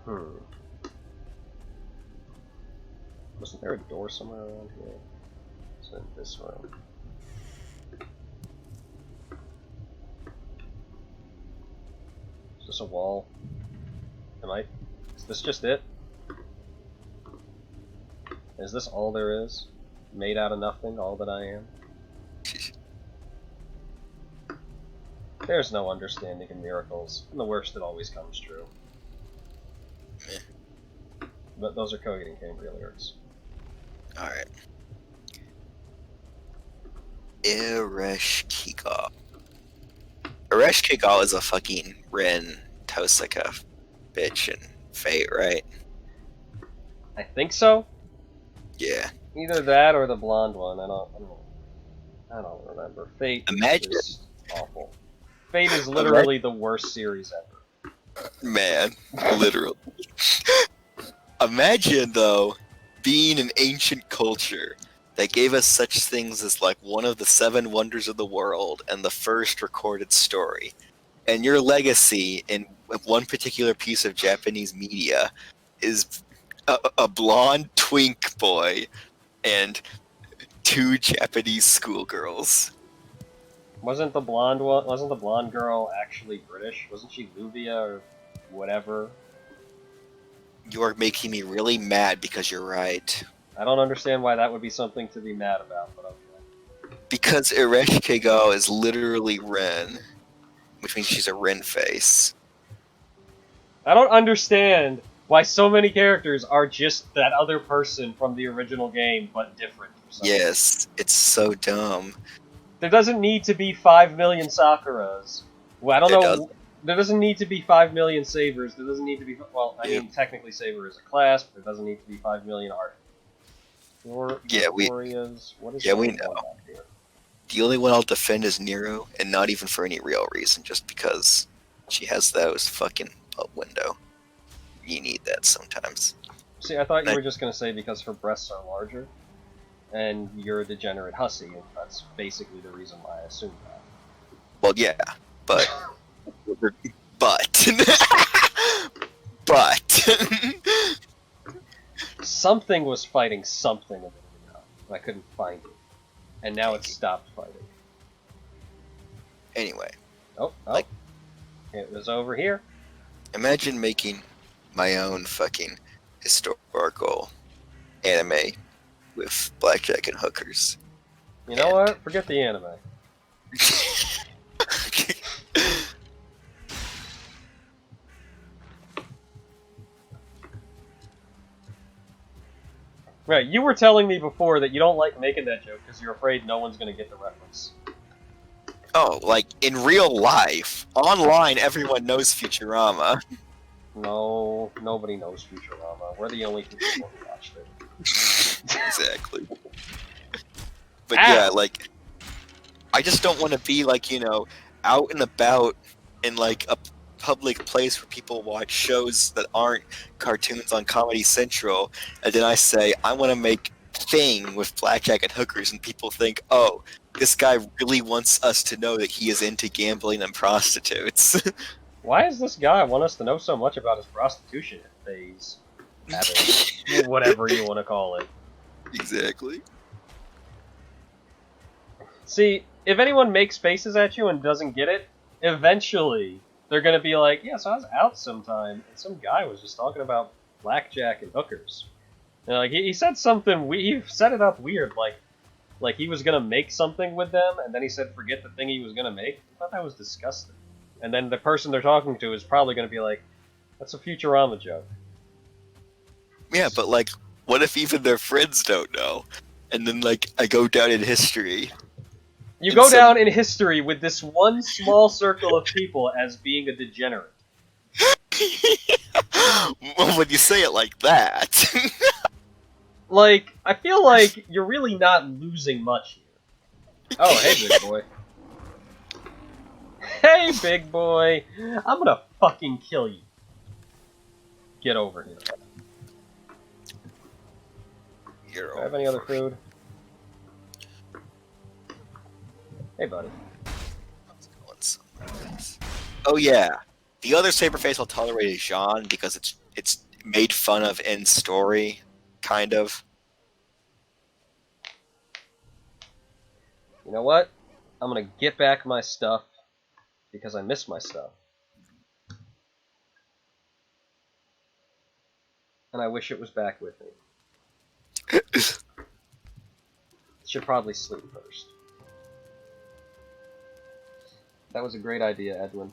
Hmm. Wasn't there a door somewhere around here? It's in this room. Is this a wall? Is this just it? Is this all there is? Made out of nothing, all that I am? There's no understanding in miracles, and the worst it always comes true. But those are Kogan and Cambria lyrics. Alright. Ereshkigal. Ereshkigal is a fucking Rin Tosaka bitch in Fate, right? I think so? Yeah. Either that or the blonde one. I don't remember. Fate Imagine. is awful. Fate is literally the worst series ever. Man, literally. Imagine, though, being an ancient culture that gave us such things as, like, one of the 7 wonders of the world and the first recorded story. And your legacy in one particular piece of Japanese media is a blonde twink boy and 2 Japanese schoolgirls. Wasn't the blonde girl actually British? Wasn't she Luvia or whatever? You are making me really mad because you're right. I don't understand why that would be something to be mad about, but okay. Because Ereshkigal is literally Ren, which means she's a Ren face. I don't understand why so many characters are just that other person from the original game, but different. Yes, it's so dumb. There doesn't need to be 5 million Sakuras. Well, I don't know. There doesn't need to be 5 million Sabers. There doesn't need to be. Well, I mean, technically Saber is a class, but there doesn't need to be 5 million art. We know. The only one I'll defend is Nero, and not even for any real reason, just because she has those fucking butt window. You need that sometimes. See, I thought you were just gonna say because her breasts are larger, and you're a degenerate hussy, and that's basically the reason why I assumed that. Well, yeah, but something was fighting something a minute ago, and I couldn't find it, and now it's stopped fighting. Anyway, it was over here. Imagine making my own fucking historical anime with blackjack and hookers. You know what? Forget the anime. Right, you were telling me before that you don't like making that joke because you're afraid no one's going to get the reference. Oh, like, in real life. Online, everyone knows Futurama. No, nobody knows Futurama. We're the only people who watched it. Exactly. But yeah, like, I just don't want to be, like, you know, out and about in, like, a public place where people watch shows that aren't cartoons on Comedy Central, and then I say, I want to make Thing with blackjack and hookers, and people think, oh, this guy really wants us to know that he is into gambling and prostitutes. Why does this guy want us to know so much about his prostitution phase? Habit. Whatever you want to call it. Exactly. See, if anyone makes faces at you and doesn't get it, eventually they're going to be like, yeah, so I was out sometime, and some guy was just talking about blackjack and hookers. And like he said something, he set it up weird, like he was going to make something with them, and then he said forget the thing he was going to make. I thought that was disgusting. And then the person they're talking to is probably going to be like, that's a Futurama joke. Yeah, but like, what if even their friends don't know? And then, like, I go down in history. You go down in history with this one small circle of people as being a degenerate. Well, when you say it like that. Like, I feel like you're really not losing much here. Oh, hey, big boy. Hey, big boy. I'm gonna fucking kill you. Get over here. Do I have any other food? Hey, buddy. Oh yeah, the other Saberface I'll tolerate is Jean because it's made fun of in story, kind of. You know what? I'm gonna get back my stuff because I miss my stuff. And I wish it was back with me. Should probably sleep first. That was a great idea, Edwin.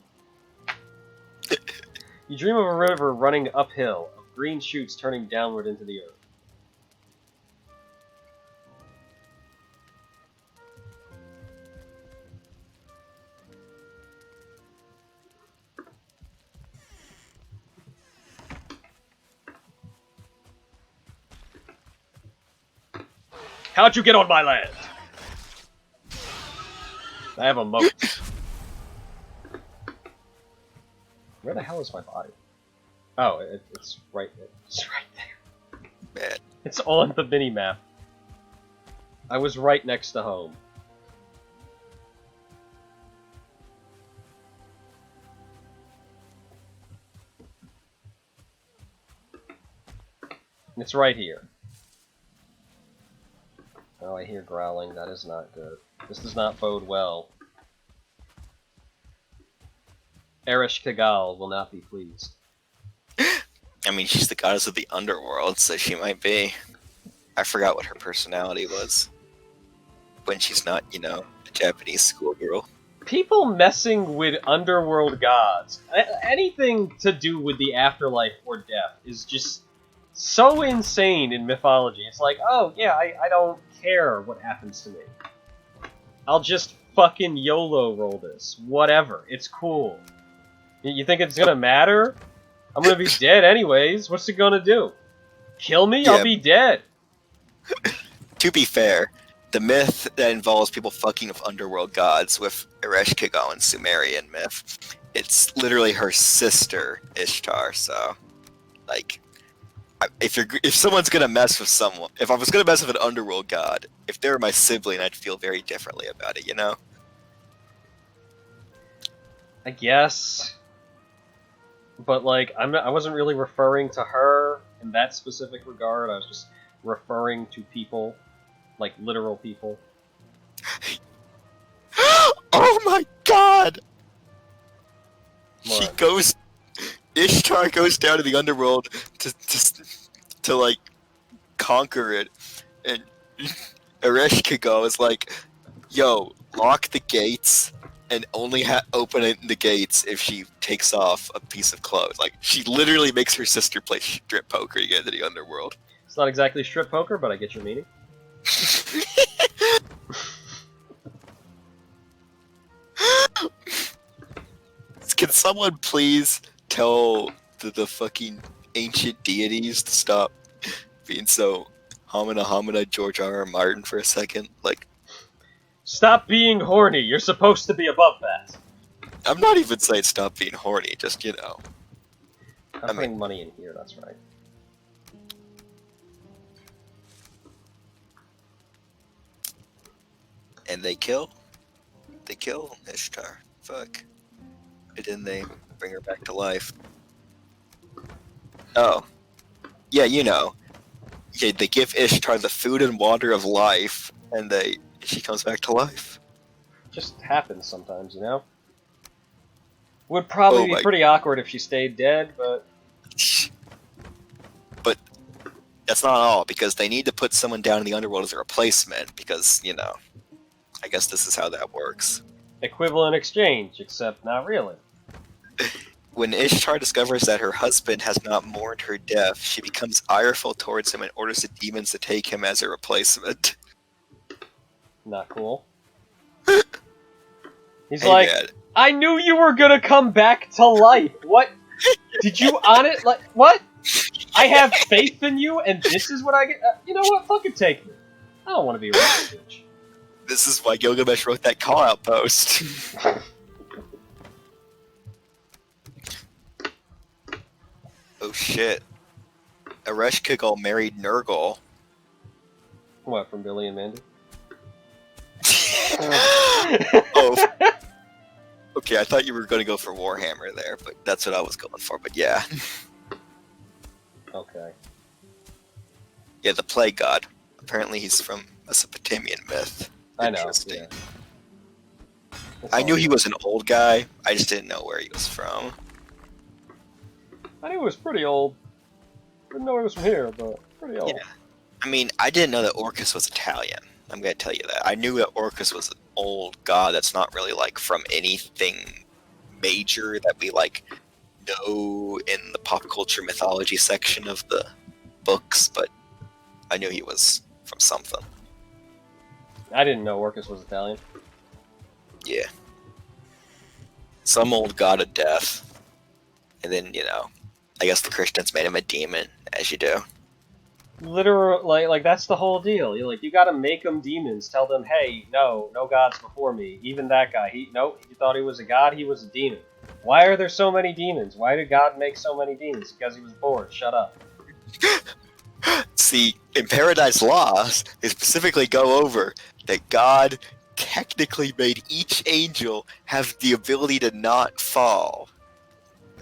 You dream of a river running uphill, of green shoots turning downward into the earth. How'd you get on my land? I have a moat. Where the hell is my body? Oh, it's right there. Man. It's on the mini-map. I was right next to home. It's right here. Oh, I hear growling. That is not good. This does not bode well. Erish Kigal will not be pleased. I mean, she's the goddess of the underworld, so she might be. I forgot what her personality was. When she's not, you know, a Japanese schoolgirl. People messing with underworld gods, anything to do with the afterlife or death, is just so insane in mythology. It's like, oh yeah, I don't care what happens to me. I'll just fucking YOLO roll this. Whatever. It's cool. You think it's gonna matter? I'm gonna be dead anyways. What's it gonna do? Kill me? Yeah. I'll be dead. To be fair, the myth that involves people fucking with underworld gods with Ereshkigal and Sumerian myth, it's literally her sister, Ishtar, so, like, if someone's gonna mess with someone, if I was gonna mess with an underworld god, if they were my sibling, I'd feel very differently about it, you know? I guess. But, like, I wasn't really referring to her in that specific regard. I was just referring to people. Like, literal people. Oh my god! What? Ishtar goes down to the underworld to like, conquer it, and Ereshkigal is like, yo, lock the gates, and only open the gates if she takes off a piece of clothes. Like, she literally makes her sister play strip poker to get into the underworld. It's not exactly strip poker, but I get your meaning. Can someone please tell the fucking ancient deities to stop being so homina George R.R. Martin for a second? Like, Stop being horny. You're supposed to be above that. I'm not even saying stop being horny, just, you know. I'm putting money in here, that's right. And they kill Ishtar. Fuck. And then they bring her back to life. Oh. Yeah, you know. Yeah, they give Ishtar the food and water of life, and she comes back to life. Just happens sometimes, you know? Would probably be pretty awkward if she stayed dead, but... But that's not all, because they need to put someone down in the underworld as a replacement, because, you know, I guess this is how that works. Equivalent exchange, except not really. When Ishtar discovers that her husband has not mourned her death, she becomes ireful towards him and orders the demons to take him as a replacement. Not cool. He's hey, like, man. I knew you were gonna come back to life. What? Did you on it? Like, what? I have faith in you, and this is what I get? You know what? Fucking take me. I don't want to be a bitch. This is why Gilgamesh wrote that call-out post. Oh shit. Ereshkigal married Nergal. What, from Billy and Mandy? Oh. Okay, I thought you were going to go for Warhammer there, but that's what I was going for, but yeah. Okay. Yeah, the plague god. Apparently he's from Mesopotamian myth. I know. Interesting. Yeah. I knew he was an old guy. I just didn't know where he was from. I knew he was pretty old. Didn't know he was from here, but pretty old. Yeah. I mean, I didn't know that Orcus was Italian. I'm gonna tell you that. I knew that Orcus was an old god that's not really like from anything major that we like know in the pop culture mythology section of the books, but I knew he was from something. I didn't know Orcus was Italian. Yeah. Some old god of death. And then, I guess the Christians made him a demon, as you do. Literally, like that's the whole deal. You gotta make them demons. Tell them, hey, no gods before me. Even that guy, he thought he was a god. He was a demon. Why are there so many demons? Why did God make so many demons? Because he was bored. Shut up. See, in Paradise Lost, they specifically go over that God technically made each angel have the ability to not fall.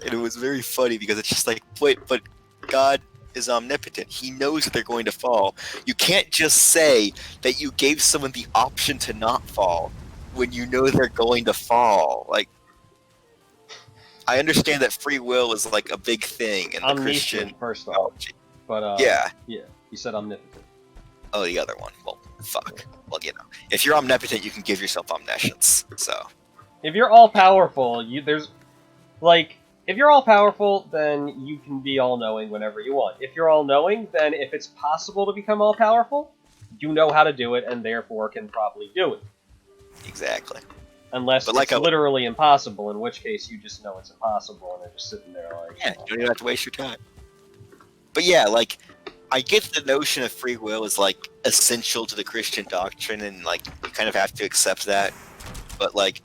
And it was very funny because it's just like, wait, but God is omnipotent. He knows that they're going to fall. You can't just say that you gave someone the option to not fall when you know they're going to fall. Like, I understand that free will is like a big thing in the Omniscient, Christian first off. theology. But yeah, you said omnipotent. Oh, the other one. Well, fuck. Well, if you're omnipotent, you can give yourself omniscience. So, If you're all powerful, if you're all powerful, then you can be all knowing whenever you want. If you're all knowing, then if it's possible to become all powerful, you know how to do it, and therefore can probably do it. exactly. Unless it's literally impossible, in which case you just know it's impossible, and they're just sitting there like... Yeah, you don't even have to waste your time. But yeah, like, I get the notion of free will is, like, essential to the Christian doctrine, and, like, you kind of have to accept that. But, like,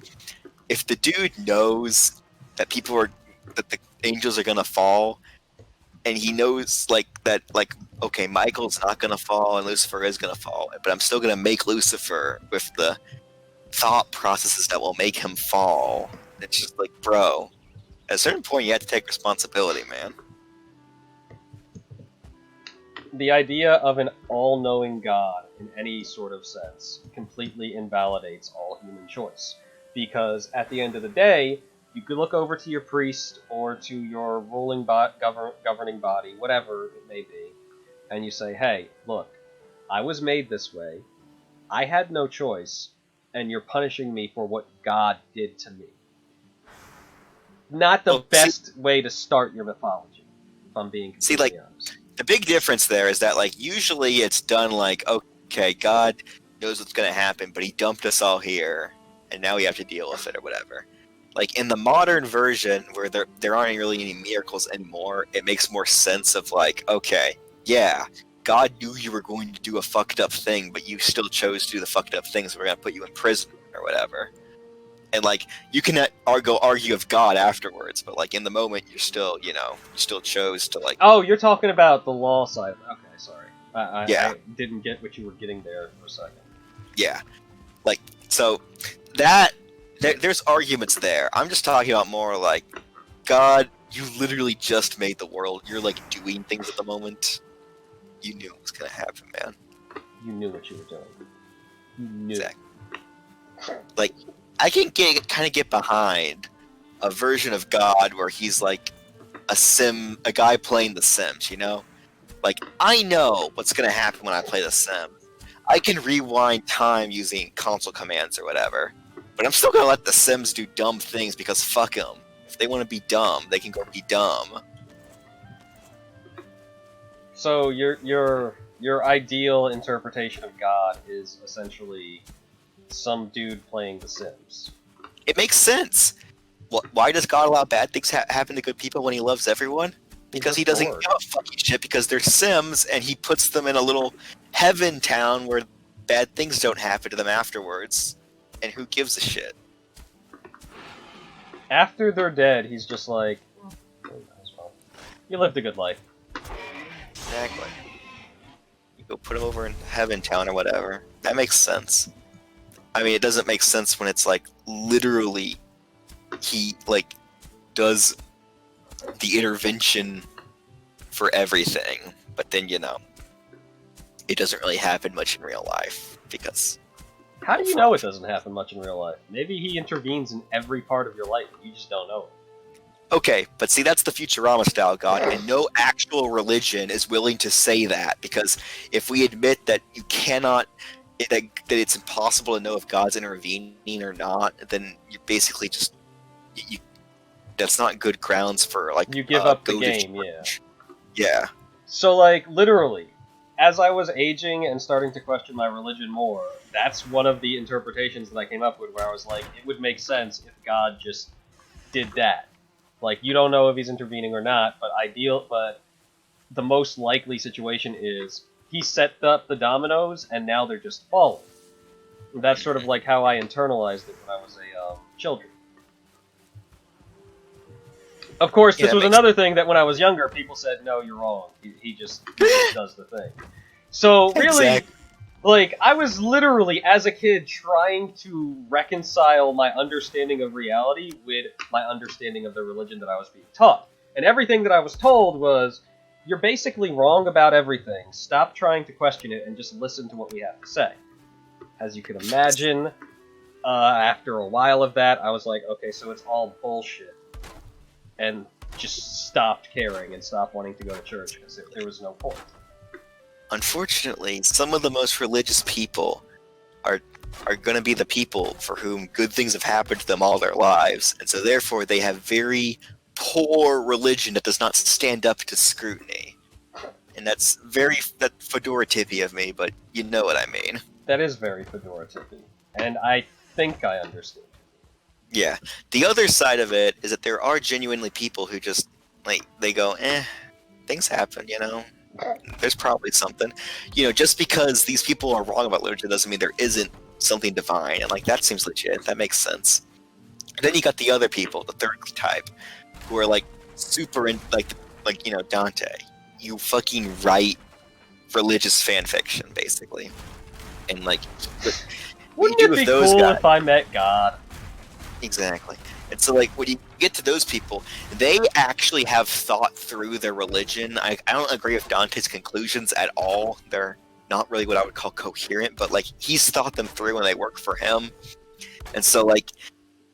if the dude knows that that the angels are gonna fall, and he knows, that, okay, Michael's not gonna fall, and Lucifer is gonna fall, but I'm still gonna make Lucifer with the thought processes that will make him fall. It's just like, bro, at a certain point you have to take responsibility, man. The idea of an all-knowing God, in any sort of sense, completely invalidates all human choice. Because at the end of the day, you could look over to your priest or to your ruling governing body, whatever it may be, and you say, hey, look, I was made this way, I had no choice, and you're punishing me for what God did to me. Not the best way to start your mythology, if I'm being completely honest. The big difference there is that, usually it's done like, okay, God knows what's going to happen, but he dumped us all here, and now we have to deal with it or whatever. Like, in the modern version, where there aren't really any miracles anymore, it makes more sense of, okay, yeah, God knew you were going to do a fucked up thing, but you still chose to do the fucked up thing, so we're going to put you in prison or whatever. And, you can go argue of God afterwards, but, in the moment, you're still, you still chose to, Oh, you're talking about the law side. Okay, sorry. Yeah. I didn't get what you were getting there for a second. Yeah. So, there's arguments there. I'm just talking about more, God, you literally just made the world. You're, doing things at the moment. You knew it was going to happen, man. You knew what you were doing. You knew. Exactly. I can kind of get behind a version of God where he's a guy playing The Sims, I know what's going to happen when I play The Sims. I can rewind time using console commands or whatever, but I'm still going to let The Sims do dumb things because fuck them. If they want to be dumb, they can go be dumb. So your ideal interpretation of God is essentially some dude playing The Sims. It makes sense. Why does God allow bad things happen to good people when he loves everyone? Because he doesn't give a fucking shit because they're Sims, and he puts them in a little heaven town where bad things don't happen to them afterwards. And who gives a shit? After they're dead, he's just like, you lived a good life. Exactly. You go put him over in heaven town or whatever. That makes sense. I mean, it doesn't make sense when it's literally he does the intervention for everything, but then, you know, it doesn't really happen much in real life, because... How do you know it doesn't happen much in real life? Maybe he intervenes in every part of your life, you just don't know it. Okay, but see, that's the Futurama-style God, and no actual religion is willing to say that, because if we admit that you cannot... That it's impossible to know if God's intervening or not, then you're basically just... that's not good grounds for, like, you give up the game, yeah. Yeah. So, like, literally, as I was aging and starting to question my religion more, that's one of the interpretations that I came up with, where I was like, it would make sense if God just did that. Like, you don't know if he's intervening or not, but the most likely situation is he set up the dominoes, and now they're just falling. That's sort of like how I internalized it when I was a children. Of course, this was another thing that when I was younger, people said, no, you're wrong. He just does the thing. So, really, Exactly. like, I was literally, as a kid, trying to reconcile my understanding of reality with my understanding of the religion that I was being taught. And everything that I was told was, you're basically wrong about everything. Stop trying to question it and just listen to what we have to say. As you can imagine, after a while of that, I was like, okay, so it's all bullshit. And just stopped caring and stopped wanting to go to church because there was no point. Unfortunately, some of the most religious people are going to be the people for whom good things have happened to them all their lives, and so therefore they have very poor religion that does not stand up to scrutiny. And that's fedora tippy of me, but you know what I mean. That is very fedora tippy, and I think I understand. Yeah. The other side of it is that there are genuinely people who just, like, they go, things happen, you know? There's probably something. You know, just because these people are wrong about literature doesn't mean there isn't something divine, and, like, that seems legit. That makes sense. And then you got the other people, the third type, who are, like, super in, like you know, Dante. You fucking write religious fan fiction, basically. And, like, wouldn't it be cool if I met God? Exactly. And so, like, when you get to those people, they actually have thought through their religion. I don't agree with Dante's conclusions at all. They're not really what I would call coherent, but, like, he's thought them through and they work for him. And so, like,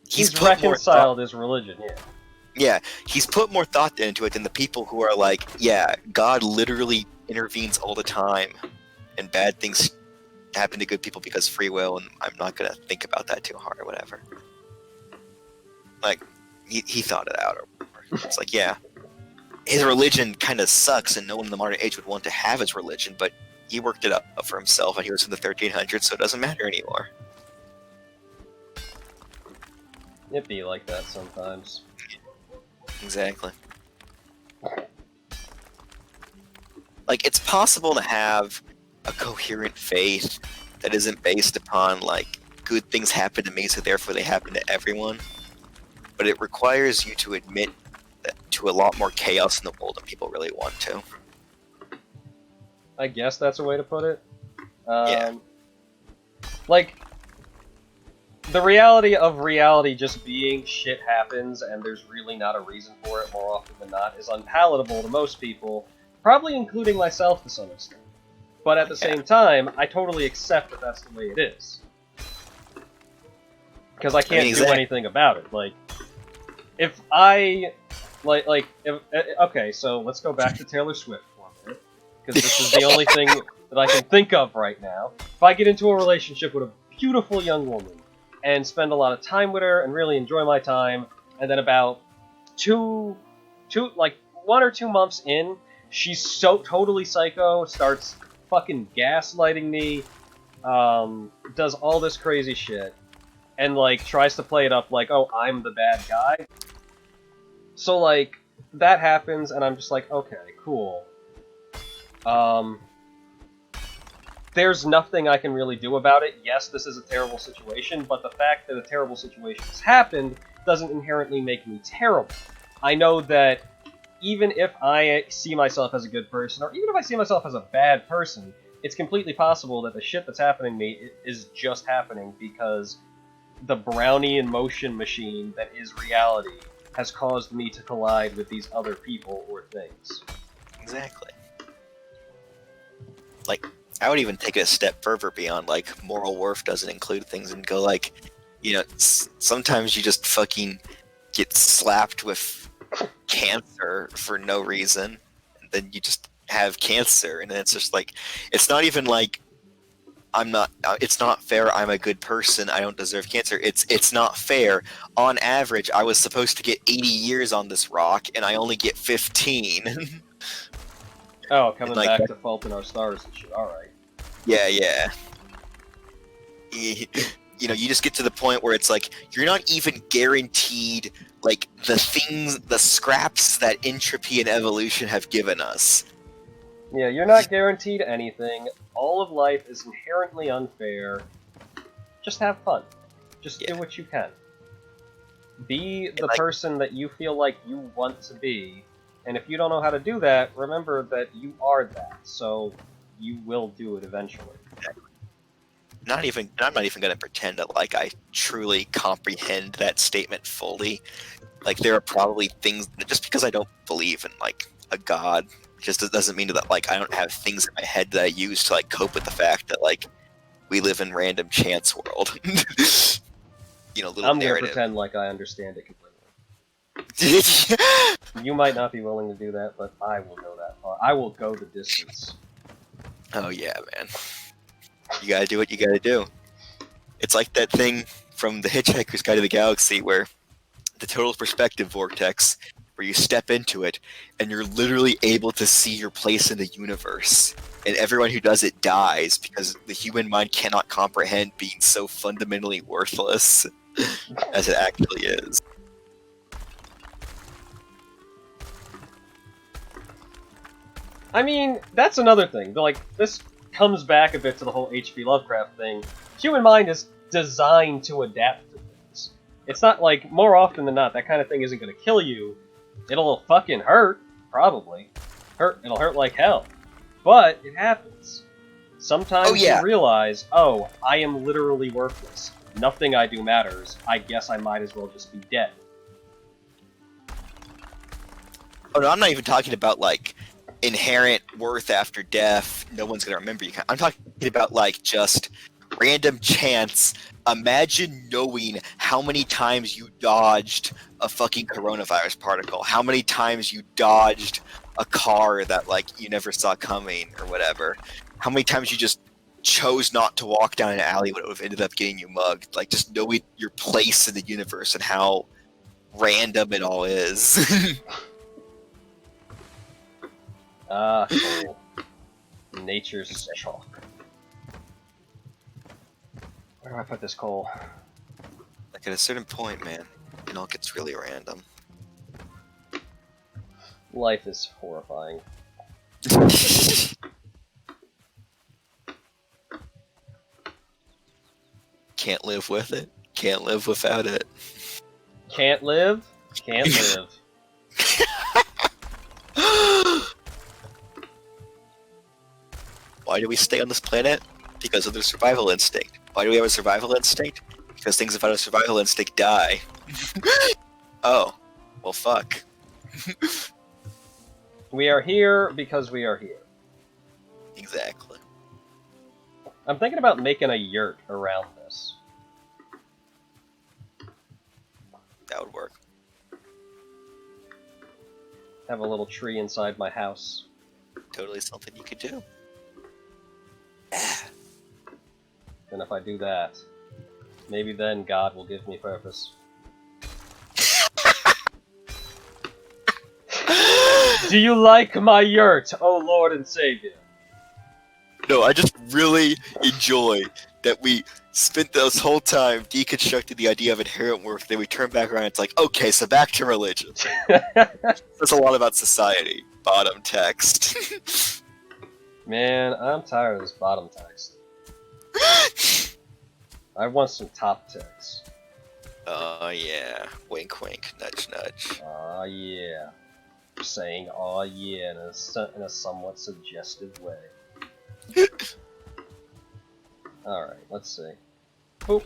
he's reconciled his religion, yeah. Yeah, he's put more thought into it than the people who are like, yeah, God literally intervenes all the time, and bad things happen to good people because free will, and I'm not going to think about that too hard or whatever. Like, he thought it out. Or whatever. It's like, yeah, his religion kind of sucks, and no one in the modern age would want to have his religion, but he worked it up for himself, and he was in the 1300s, so it doesn't matter anymore. It be like that sometimes. Exactly. Like, it's possible to have a coherent faith that isn't based upon, like, good things happen to me, so therefore they happen to everyone. But it requires you to admit to a lot more chaos in the world than people really want to. I guess that's a way to put it. Yeah. Like, the reality of reality just being shit happens and there's really not a reason for it more often than not is unpalatable to most people, probably including myself to some extent. But at the same time, I totally accept that that's the way it is. Because I can't do anything about it. Like, if I... okay, so let's go back to Taylor Swift for a minute. Because this is the only thing that I can think of right now. If I get into a relationship with a beautiful young woman, and spend a lot of time with her, and really enjoy my time, and then about 1 or 2 months in, she's so totally psycho, starts fucking gaslighting me, does all this crazy shit, and, like, tries to play it up like, oh, I'm the bad guy. So, like, that happens, and I'm just like, okay, cool. There's nothing I can really do about it. Yes, this is a terrible situation, but the fact that a terrible situation has happened doesn't inherently make me terrible. I know that even if I see myself as a good person, or even if I see myself as a bad person, it's completely possible that the shit that's happening to me is just happening because the Brownian motion machine that is reality has caused me to collide with these other people or things. Exactly. Like, I would even take it a step further beyond, like, moral worth doesn't include things and go, like, sometimes you just fucking get slapped with cancer for no reason, and then you just have cancer, and then it's just like, it's not even like, it's not fair, I'm a good person, I don't deserve cancer. It's not fair. On average, I was supposed to get 80 years on this rock, and I only get 15. Oh, coming like, back to Fault in Our Stars and shit. Alright. yeah. You just get to the point where it's like, you're not even guaranteed, like, the scraps that entropy and evolution have given us. Yeah, you're not guaranteed anything. All of life is inherently unfair. Just have fun. Just do what you can. Be the person that you feel like you want to be, and if you don't know how to do that, remember that you are that, so you will do it eventually. I'm not even gonna pretend that, like, I truly comprehend that statement fully. Like, there are probably things, just because I don't believe in, like, a god, just doesn't mean that, like, I don't have things in my head that I use to, like, cope with the fact that, like, we live in random chance world. Little I'm narrative. gonna pretend like I understand it completely. You might not be willing to do that, but I will go that far. I will go the distance. Oh yeah, man. You gotta do what you gotta do. It's like that thing from The Hitchhiker's Guide to the Galaxy where the total perspective vortex, where you step into it and you're literally able to see your place in the universe. And everyone who does it dies because the human mind cannot comprehend being so fundamentally worthless as it actually is. I mean, that's another thing. Like, this comes back a bit to the whole H.P. Lovecraft thing. Human mind is designed to adapt to things. It's not like, more often than not, that kind of thing isn't going to kill you. It'll fucking hurt, probably. It'll hurt like hell. But it happens. Sometimes you realize, oh, I am literally worthless. Nothing I do matters. I guess I might as well just be dead. Oh no, I'm not even talking about, like, inherent worth after death, no one's gonna remember you. I'm talking about, like, just random chance. Imagine knowing how many times you dodged a fucking coronavirus particle, how many times you dodged a car that, like, you never saw coming or whatever, how many times you just chose not to walk down an alley when it would have ended up getting you mugged. Like, just knowing your place in the universe and how random it all is. Cool. Nature's chalk. Where do I put this coal? Like, at a certain point, man, it all gets really random. Life is horrifying. Can't live with it. Can't live without it. Can't live? Can't live. Why do we stay on this planet? Because of the survival instinct. Why do we have a survival instinct? Because things without a survival instinct die. Oh. Well, fuck. We are here because we are here. Exactly. I'm thinking about making a yurt around this. That would work. Have a little tree inside my house. Totally something you could do. And if I do that, maybe then God will give me purpose. Do you like my yurt, oh Lord and Savior? No, I just really enjoy that we spent this whole time deconstructing the idea of inherent worth, then we turn back around and it's like, okay, so back to religion. That's a lot about society. Bottom text. Man, I'm tired of this bottom text. I want some top text. Oh yeah. Wink wink, nudge nudge. Aw yeah. Saying aw yeah in a somewhat suggestive way. Alright, let's see. Boop.